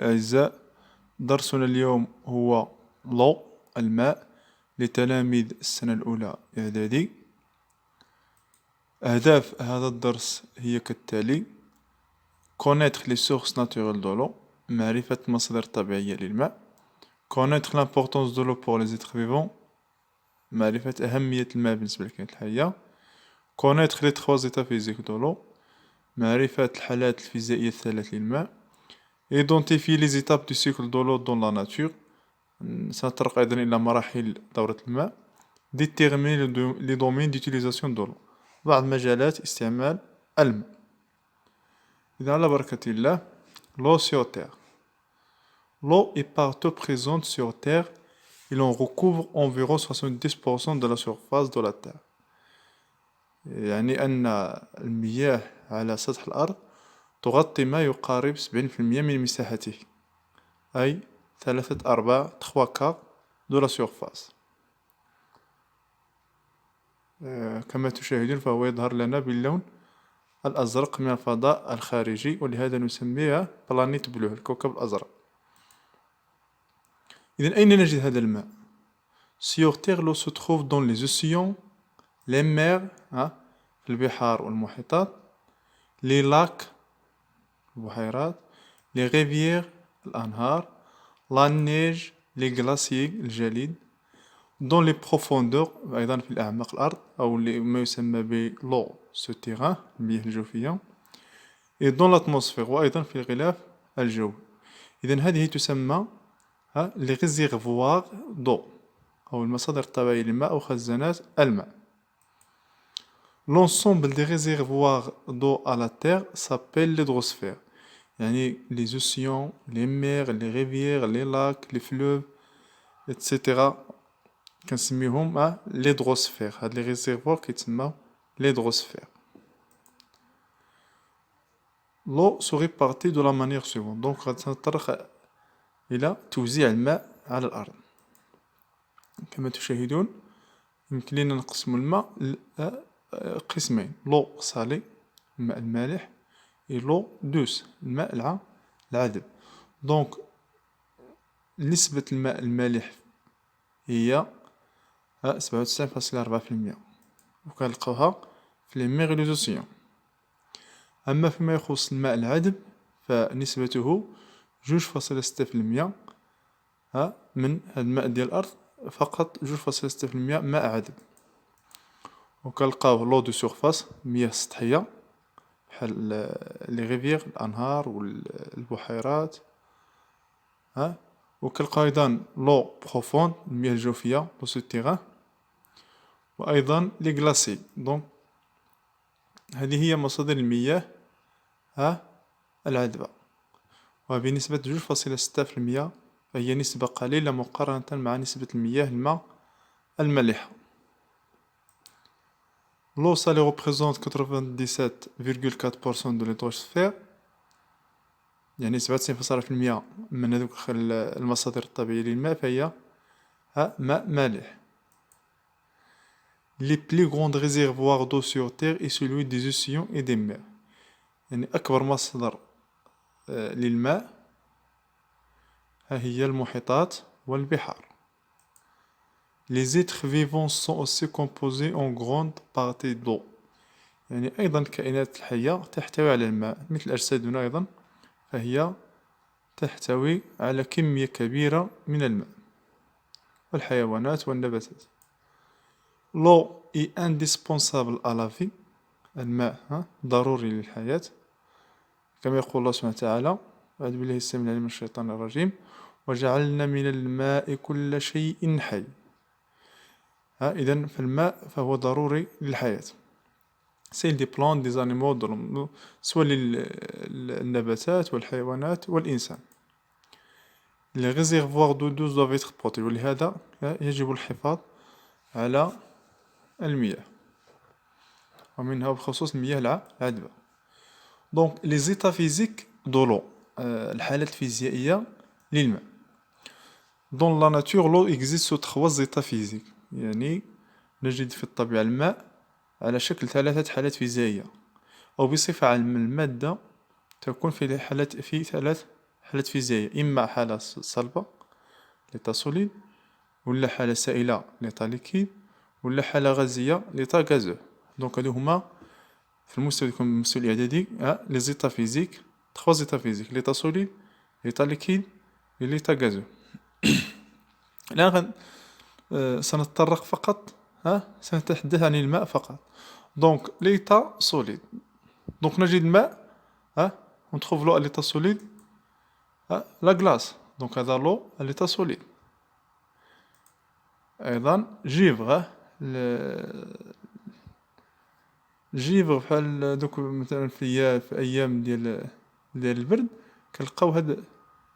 الأعزاء، درسنا اليوم هو لو الماء لتلاميذ السنة الأولى إعدادي. أهداف هذا الدرس هي كالتالي: connaître les sources naturelles de l'eau، معرفة المصادر الطبيعية للماء. connaître l'importance de l'eau pour les êtres vivants، معرفة أهمية الماء بالنسبة للكائنات الحية. connaître les trois états physiques de l'eau، معرفة الحالات الفيزيائية الثلاث للماء. identifier les étapes du cycle de l'eau dans la nature، سنتطرق أيضا إلى مراحل دورة الماء. déterminer les domaines d'utilisation de l'eau، بعض مجالات استعمال الماء. إذا على بركة الله. l'eau sur terre. L'eau est partout présente sur Terre et l'on recouvre environ 70% de la surface de la Terre. يعني أن المياه على سطح الأرض تغطي ما يقارب 70% من مساحته، أي 3/4 de la surface. كما تشاهدون فهو يظهر لنا باللون الأزرق من الفضاء الخارجي، ولهذا نسميها بلانيت بلو، الكوكب الأزرق. إذن أين نجد هذا الماء؟ Sur Terre, l'eau se trouve dans les océans, les mers، في البحار والمحيطات، les lacs، البحيرات، les rivières، الأنهار، la neige، les glaciers، الجليد، dans les profondeurs، أيضا في الأعماق الأرض، أو ما يسمى ب l'eau souterrain، المياه الجوفية، et dans l'atmosphère، وأيضا في الغلاف الجوي. إذن هذه تسمى les réservoirs d'eau، أو المصادر الطبيعية للماء أو خزانات الماء. L'ensemble des réservoirs d'eau à la Terre s'appelle l'hydrosphère، يعني les océans، les mers، les rivières، les lacs، les fleuves، etc. كنسميهم l'hydrosphère. هاد les réservoirs كيتسموا l'hydrosphère. L'eau se répartit de la manière suivante. donc غادي نتطرق إلى توزيع الماء على الأرض. كما تشاهدون يمكن لنا نقسم الماء قسمين: لو صالي، الماء المالح، و لو دوس، الماء العذب. دونك نسبة الماء المالح هي 97.4%، وكنلقاوها في لي ميغ لي زوسيون. أما فيما يخص الماء العذب فنسبته 2.6% من هاد الماء ديال الأرض، فقط 2.6% ماء عذب. وكنلقاو لو دو سورفاس، مياه سطحية، بحال لي ريفيير، الأنهار والبحيرات. وكنلقاو أيضا لو بروفوند، المياه الجوفية، لو سوتيغان، وأيضا لي غلاسي. دونك هذه هي مصادر المياه العذبة، وبنسبة 2.6%، فهي نسبة قليلة مقارنة مع نسبة المياه الماء المالحة. L'eau salée représente 97.4% de l'hydrosphère، يعني 97.4% من هذوك المصادر الطبيعية للماء فهي ماء مالح. Les plus grands réservoirs d'eau sur Terre est celui des océans et des mers، يعني أكبر مصدر للماء هي المحيطات والبحار. Les êtres vivants sont aussi composés en grande partie d'eau، يعني أيضا الكائنات الحية تحتوي على الماء، مثل أجسادنا أيضا فهي تحتوي على كمية كبيرة من الماء، والحيوانات والنباتات. L'eau est indispensable à la vie، الماء ضروري للحياة، كما يقول الله سبحانه وتعالى: أعوذ بالله السميع العليم من الشيطان الرجيم: وجعلنا من الماء كل شيء حي. إذن فالماء فهو ضروري للحياة، سواء دي بلان، دي زانيمو، سواء للنباتات والحيوانات والإنسان. Les réservoirs d'eau douce doivent être protégés، ولهذا يجب الحفاظ على المياه، ومنها بخصوص المياه العذبة. Donc les états physiques de l'eau، الحالات الفيزيائية للماء. Dans la nature, l'eau existe sous 3 états physiques، يعني نجد في الطبيعة الماء على شكل 3 حالات فيزيائية، أو بصفة عامة المادة تكون في 3 حالات فيزيائية إما حالة صلبة ليتا سوليد، ولا حالة سائلة ليتا ليكيد، ولا حالة غازية ليتا غازو. دونك هادو هما في المستوى الإعدادي لي زيتا فيزيك، 3 زيتا فيزيك: ليتا سوليد، ليتا ليكيد، ليتا غازو. الآن سنتطرق فقط سنتحدث عن الماء فقط. دونك ليتا سوليد، دونك نجد الماء on trouve l'eau à l'état solide, la glace, donc هذا l'eau à l'état solide. أيضا جيفغ، الجيفغ بحال دوك مثلا في أيام ديال البرد كنلقاو هاد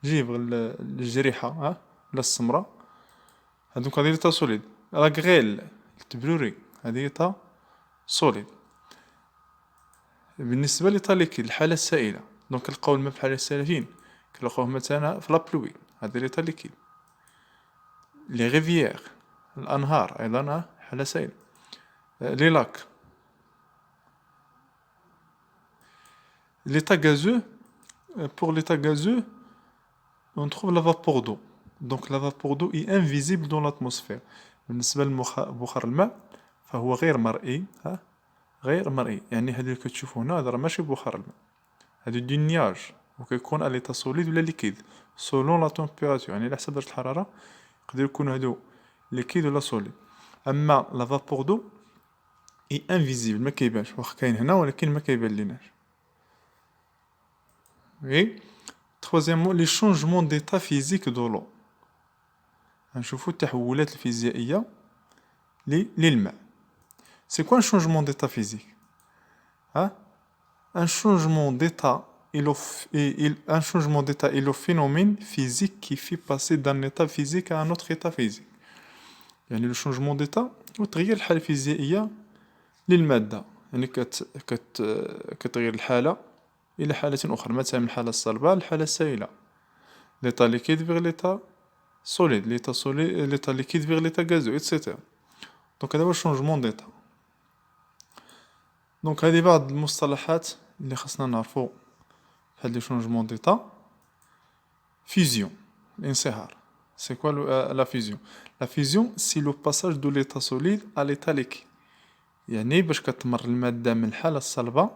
جيفغ الجريحة ولا السمرة، هادوك هادي ليتا سوليد. لا غريل التبروري هادي ليتا سوليد. بالنسبة ليتا ليكيد الحالة السائلة، دونك كنلقاو الماء في الحالة السائلة فين؟ كنلقاوه مثلا في لابلوي، هادي ليتا ليكيد. لي ريفيير الأنهار أيضا حالة سائلة. لي لاك. L'état gazeux, pour l'état gazeux, on trouve la vapeur d'eau. Donc la vapeur d'eau est invisible dans l'atmosphère. بالنسبة لبخار الماء فهو غير مرئي، غير مرئي. يعني هذا اللي كتشوفو هنا هذا راه ماشي بخار الماء، هذا دي نياج، وكيكون على l'état solide ولا ليكيد selon la température. يعني على حسب درجة الحرارة يقدر يكون هادو ليكيد ولا سوليد. أما لا vapeur d'eau est invisible، ما كيبانش، واخا كاين هنا ولكن ما كيبان ليناش. Et troisièmement, les changements d'état physique de l'eau. نشوفوا التحولات الفيزيائية للماء. C'est quoi un changement d'état physique? Un changement d'état est le phénomène physique qui fait passer d'un état physique à un autre état physique. يعني le changement d'état هو تغيير الحالة الفيزيائية للمادة، يعني كتغير الحالة إلى حالة أخرى، مثلا من الحالة الصلبة للحالة السائلة. l'état liquide vers l'état solide، l'état liquide vers l'état gazeux، etc. دونك هذا هو الشونجمون ديتا. دونك هذه بعض المصطلحات اللي خصنا نعرفو في هاد لي شونجمون ديتا. فيزيون، الانصهار. C'est quoi la fusion? La fusion c'est le passage de l'état solide à l'état liquide. يعني باش كتمر المادة من الحالة الصلبة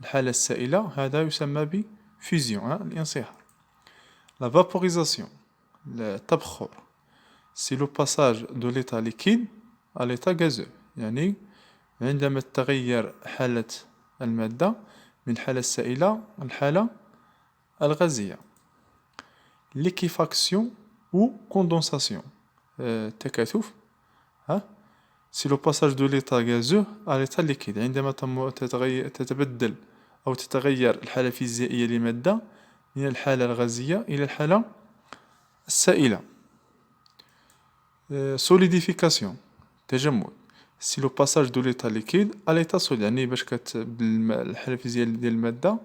الحالة السائلة، هذا يسمى بفيزيون، الانصهار. La vaporisation، التبخر، c'est le passage de l'état liquide à l'état gazeux. يعني عندما تتغير حالة المادة من الحالة السائلة الحالة الغازية. Liquéfaction ou condensation، التكاثف، c'est le passage de l'état gazeux à l'état liquide. عندما تتبدل أو تتغير الحالة الفيزيائية لمادة من الحالة الغازية إلى الحالة السائلة. Solidification، تجمد، c'est le passage de l'état liquide à l'état solide. يعني باش الحالة الفيزيائية ديال المادة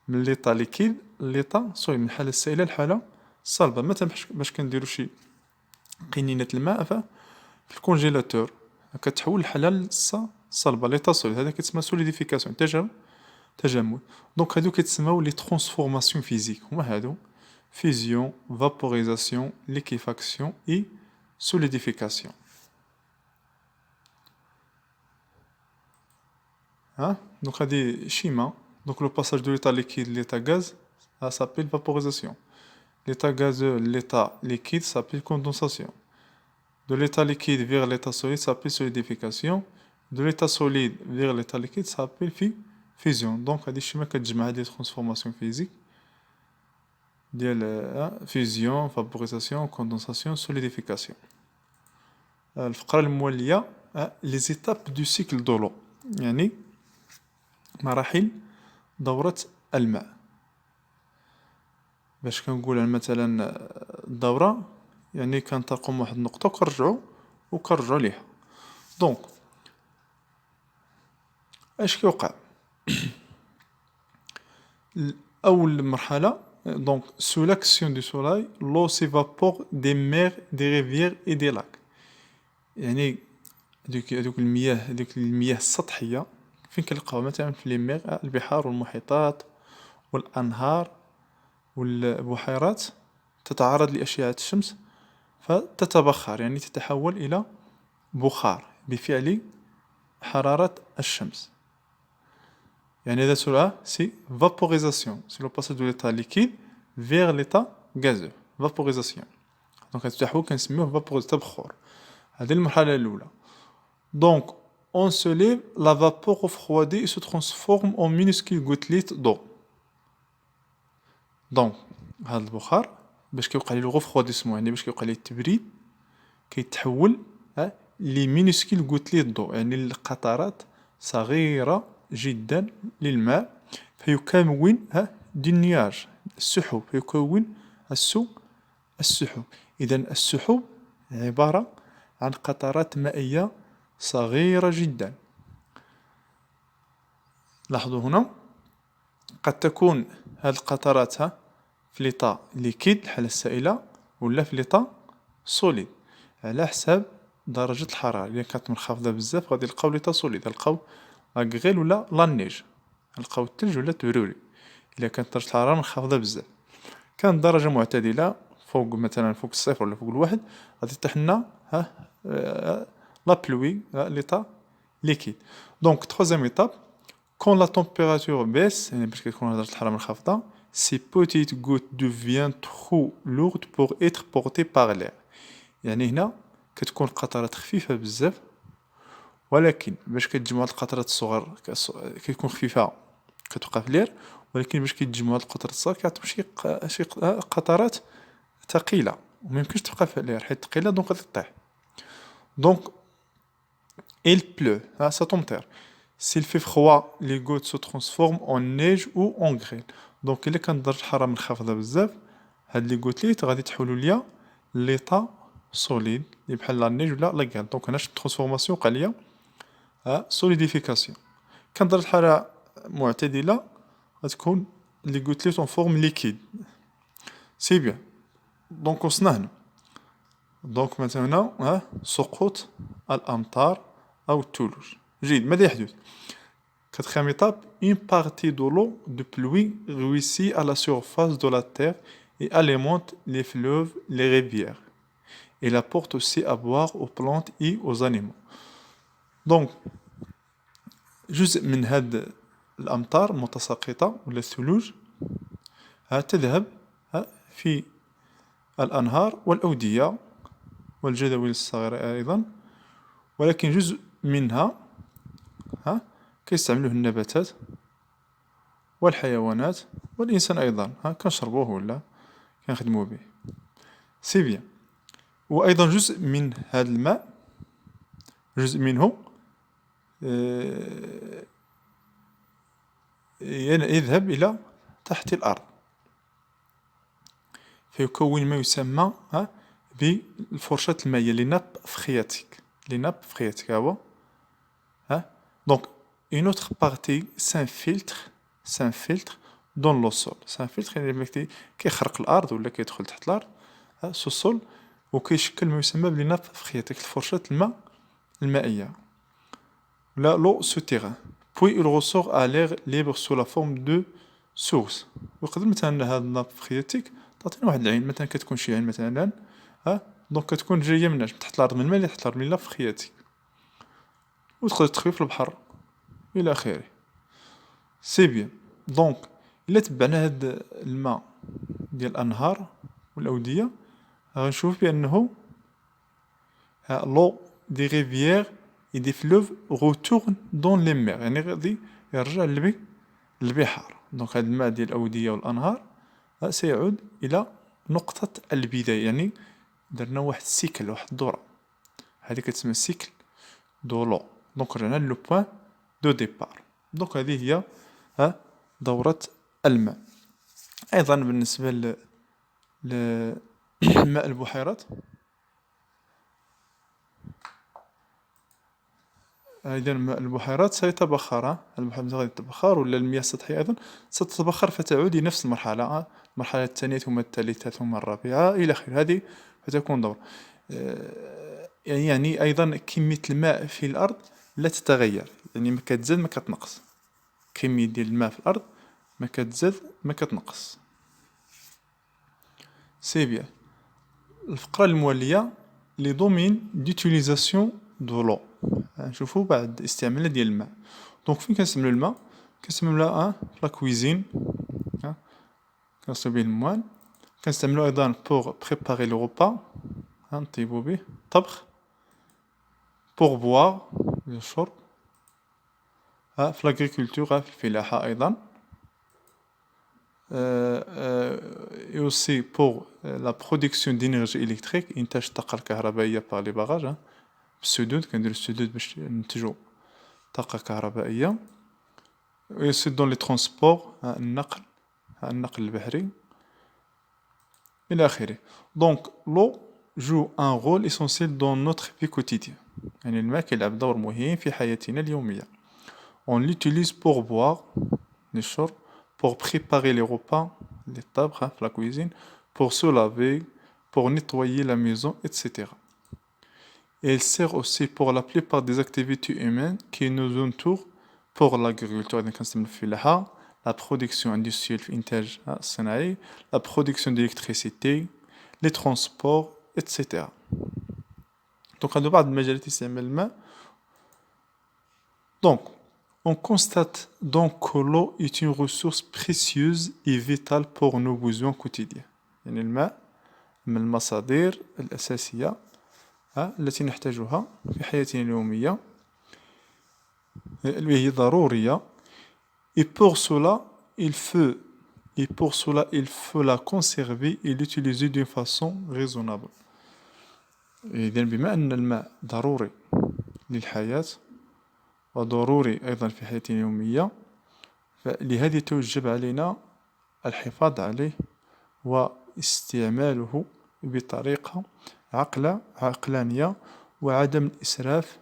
من l'état liquide l'état solide، من الحالة السائلة للحالة الصلبة. مثلا باش كنديرو شي قنينة الماء في الكونجيلاتور كتحول الحالة الصلبة l'état solide، هذا كيتسمى solidification، تجمد. دونك هادو كيتسماو لي ترانسفورماسيون فيزيك، هما هادو: fusion، vaporisation، liquéfaction et solidification. Donc هادي schéma. Donc le passage de l'état liquide à l'état gaz, ça s'appelle vaporisation. L'état gazeux, l'état liquide, ça s'appelle condensation. De l'état liquide vers l'état solide, ça s'appelle solidification. De l'état solide vers l'état liquide, ça s'appelle fusion. Donc هادي الشيما كتجمع هاد لي ترانسفورماسيون فيزيك ديال fusion، vaporisation، condensation، solidification. الفقرة الموالية les étapes du cycle de l'eau، يعني مراحل دورة الماء. باش كنقول مثلا الدورة يعني كنطلقو من واحد النقطة وكنرجعو ليها. دونك اش كيوقع؟ أول مرحلة، donc sous l'action du soleil l'eau s'évapore des mers، des rivières et des lacs. يعني هذوك المياه السطحية فين كنلقاو مثلا في لي مير، البحار والمحيطات والأنهار والبحيرات تتعرض لأشعة الشمس فتتبخر، يعني تتحول إلى بخار بفعل حرارة الشمس. يعني هذا سرعة سي vaporisation, c'est le passage de l'état liquide vers l'état gazeux, vaporisation. دونك هاد التحول كنسميوه تبخر. هذه المرحلة الأولى. Donc on se lève, la vapeur refroidit et se transforme en minuscules gouttelettes d'eau. دونك هاد البخار باش كيوقع ليه الغفغوديسمون، يعني باش كيوقع ليه التبريد، كيتحول لي مينوسكيل غوتليت ضو، يعني لقطرات صغيرة جدا للماء، فيكون دي نياج، السحب، فيكون السحب. إذا السحب عبارة عن قطرات مائية صغيرة جدا. لاحظوا هنا قد تكون هذه القطرات في ليطا ليكيد الحالة السائلة، ولا في ليطا سوليد على حساب درجة الحرارة. إلا كانت منخفضة بزاف غادي نلقاو ليطا سوليد، نلقاو لاكغيل ولا لانيج، نلقاو الثلج ولا التبروري. إلا كانت درجة الحرارة منخفضة بزاف، كانت درجة معتدلة فوق مثلا فوق الصفر ولا فوق الواحد، غادي يطيح لنا لا بلوي ليطا liquide. Donc, troisième étape, quand la température baisse, يعني باش كتكون درجة الحرارة منخفضة, ces petites gouttes deviennent trop lourdes pour être portées par l'air. يعني هنا كتكون قطرات خفيفة بزاف، ولكن باش كتجمعوا القطرات الصغار كتكون خفيفة كتبقى في لير، ولكن باش كيتجمعوا هاد القطرات الصغار كيعطيو شي قطرات ثقيلة وميمكنش تبقى في لير حيت ثقيلة، دونك غادي طيح. دونك il pleut, ça tombe terre. S'il fait froid, les gouttes se transforment en neige ou en grêle. دونك إلا كانت درجة الحرارة منخفضة بزاف، هاد لي غوتليت غادي يتحولوا ليا ليطا سوليد اللي بحال لا نيج ولا لا غال. دونك هنا شفت ترانسفورماسيون وقع ليا سوليديفيكاسيون. كان درجة الحرارة معتدلة غتكون لي غوتليت اون فورم ليكيد. سي بيان. دونك وصلنا هنا. دونك مثلا هنا سقوط الأمطار أو الثلوج. جيد. ماذا يحدث؟ Quatrième étape, une partie de l'eau de pluie réussit à la surface de la terre et alimente les fleuves, les rivières. Elle apporte aussi à boire aux plantes et aux animaux. Donc, جزء من هاد الأمطار المتساقطة ولا الثلوج تذهب في الأنهار والأودية والجداول الصغيرة أيضا، ولكن جزء منها كيستعملوه النباتات والحيوانات والإنسان أيضا، كنشربوه ولا كنخدمو به. سي بيان. وأيضا جزء من هذا الماء، جزء منه يذهب إلى تحت الأرض فيكون ما يسمى بالفرشاة المائية، لي ناب فخياتيك. لي ناب فخياتيك هو دونك une autre partie s'infiltre dans le sol. s'infiltre يعني كيخرق الأرض ولا كيدخل تحت الأرض سو السول، وكيشكل ما يسمى بلي ناب فخياتيك، الفرشاة الماء المائية ولا لو سوتيغان. puis il ressort à l'air libre sous la forme de source. ويقدر مثلا هاد الناب فخياتيك تعطينا واحد العين، مثلا كتكون شي عين مثلا دونك كتكون جاية من تحت الأرض، من الماء اللي تحت الأرض، من ناب فخياتيك، وتقدر تخفي في البحر إلى آخره. سي بيان. دونك إلا تبعنا هاد الماء ديال الأنهار والأودية غنشوف بأنه لو دي ريفيير et des fleuves retournent dans les mers، يعني غادي يرجع للبحار. دونك هاد الماء ديال الأودية والأنهار سيعود إلى نقطة البداية، يعني درنا واحد السيكل، واحد الدورة، هذه كتسمى سيكل دو لو. دونك رجعنا لو بوان دو ديبار. دونك هذه هي دورة الماء. أيضا بالنسبة لماء البحيرات، أيضا ماء البحيرات سيتبخر، البحيرات غادي تتبخر، ولا المياه السطحية أيضا ستتبخر فتعود لنفس المرحلة، المرحلة الثانية ثم الثالثة ثم الرابعة إلى آخره. هذه فتكون دورة. يعني أيضا كمية الماء في الأرض لا تتغير، يعني ما كتزاد ما كتنقص. كمية ديال الماء في الأرض ما كتزاد ما كتنقص. سي بيان. الفقرة الموالية لي دومين ديوتيليزاسيون دو لو، نشوفو بعد استعمال ديال الماء. دونك فين كنستعملو الماء؟ كنستعملو الماء في لا كويزين، كنغسلو بيه الموال. كنستعملو أيضا بوغ بريباري لو غوبا، نطيبو بيه طبخ. بوغ بواغ للشرب، في لاغريكولتور في الفلاحة أيضا. et aussi pour la production d'énergie électrique، إنتاج الطاقة الكهربائية par les barrages، بالسدود كنديرو السدود باش ننتجو طاقة كهربائية. et aussi dans les transports، النقل البحري إلى آخره. دونك l'eau joue un rôle essentiel dans notre vie quotidienne، يعني الماء كيلعب دور مهم في حياتنا اليومية. on l'utilise pour boire للشرب، pour préparer les repas للطبخ في la cuisine، pour se laver، pour nettoyer la maison etc. Et elle sert aussi pour la plupart des activités humaines qui nous entourent، pour l'agriculture إذا كنستعملو في الفلاحة، la production industrielle في الإنتاج الصناعي، la production d'électricité، les transports etc. دونك هادو بعض المجالات استعمال الماء. دونك on constate donc que l'eau est une ressource précieuse et vitale pour nos besoins quotidiens. يعني الماء من المصادر الأساسية التي نحتاجها في حياتنا اليومية، هي ضرورية. et pour cela il faut la conserver et l'utiliser d'une façon raisonnable. إذن بما أن الماء ضروري للحياة وضروري أيضا في حياتنا اليومية، فلهذا يتوجب علينا الحفاظ عليه واستعماله بطريقة عقلانية وعدم الإسراف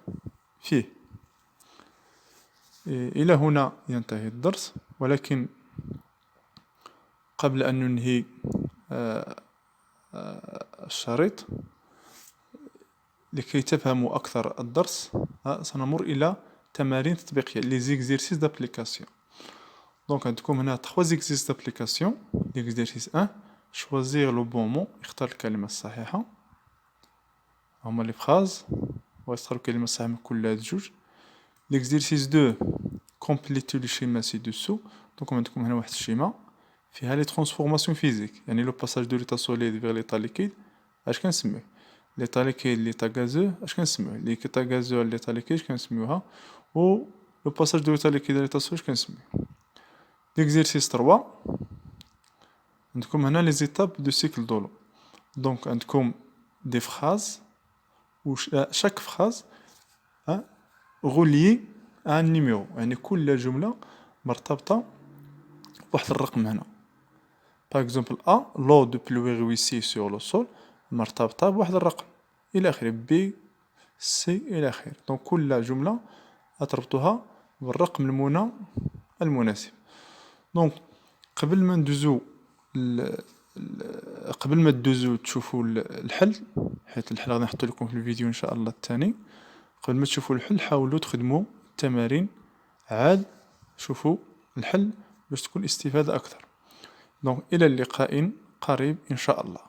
فيه. إلى هنا ينتهي الدرس، ولكن قبل أن ننهي الشريط لكي تفهموا أكثر الدرس، سنمر إلى تمارين تطبيقية les exercices d'application. دونك عندكم هنا 3 exercices d'application. l'exercice 1 choisir le bon mot، اختار الكلمة الصحيحة. هما لي فراز واختاروا الكلمة الصحيحة من كل هاد جوج. l'exercice 2 compléter le schéma ci-dessous. دونك عندكم هنا واحد الشيما فيها لي transformations physiques، يعني لو باساج دو l'état solide vers l'état liquide اش كنسميه؟ l'état liquide l'état gazeux اش كنسميوه؟ l'état gazeux l'état liquide اش كنسميوها؟ و لو باساج دو l'état liquide l'état solide اش كنسميه؟ l'exercice 3 عندكم هنا لي زيتاب دو سيكل دو لو. دونك عندكم دي فراز و chaque phrase reliée à un numéro، يعني كل جملة مرتبطة بواحد الرقم هنا. par exemple A l'eau de pluie ruisseler sur le sol، مرتبطة بواحد الرقم إلى آخره. B C إلى آخره. دونك كل جملة أتربطها بالرقم المناسب. دونك قبل ما تدوزو تشوفوا الحل، حيت الحل غادي نحطو لكم في الفيديو ان شاء الله الثاني. قبل ما تشوفوا الحل حاولوا تخدموا التمارين، عاد شوفوا الحل باش تكون الاستفادة اكثر. دونك الى اللقاء قريب ان شاء الله.